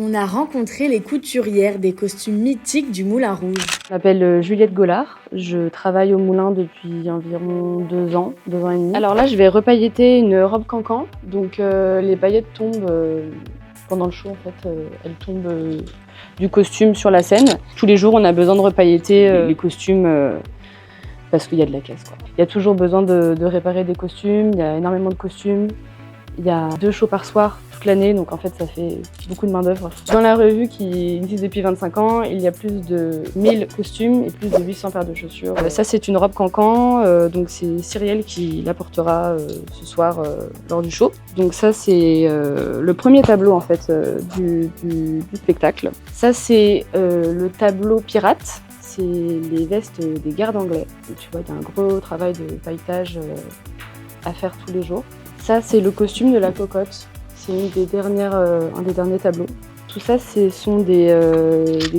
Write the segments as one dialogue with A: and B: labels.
A: On a rencontré les couturières des costumes mythiques du Moulin Rouge.
B: Je m'appelle Juliette Gollard, je travaille au Moulin depuis environ 2 ans et demi. Alors là, je vais repailletter une robe cancan, donc les paillettes tombent pendant le show en fait, elles tombent du costume sur la scène. Tous les jours, on a besoin de repailletter les costumes parce qu'il y a de la caisse, quoi. Il y a toujours besoin de réparer des costumes, il y a énormément de costumes. Il y a 2 shows par soir toute l'année, donc en fait ça fait beaucoup de main d'œuvre. Dans la revue qui existe depuis 25 ans, il y a plus de 1000 costumes et plus de 800 paires de chaussures. Ça c'est une robe cancan, donc c'est Cyrielle qui l'apportera ce soir lors du show. Donc ça c'est le premier tableau en fait du spectacle. Ça c'est le tableau pirate. C'est les vestes des gardes anglais. Donc, tu vois, il y a un gros travail de pailletage à faire tous les jours. Ça, c'est le costume de la cocotte. C'est un des derniers tableaux. Tout ça, ce sont des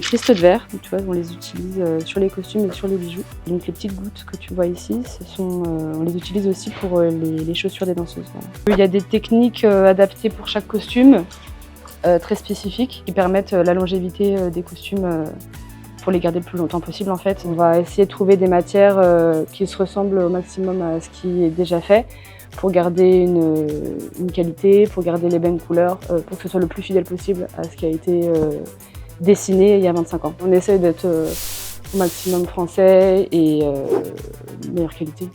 B: cristaux de verre. Donc, tu vois, on les utilise sur les costumes et sur les bijoux. Donc les petites gouttes que tu vois ici, on les utilise aussi pour les chaussures des danseuses. Voilà. Il y a des techniques adaptées pour chaque costume, très spécifiques, qui permettent la longévité des costumes pour les garder le plus longtemps possible. En fait, on va essayer de trouver des matières qui se ressemblent au maximum à ce qui est déjà fait, pour garder une qualité, pour garder les mêmes couleurs, pour que ce soit le plus fidèle possible à ce qui a été dessiné il y a 25 ans. On essaie d'être au maximum français et meilleure qualité.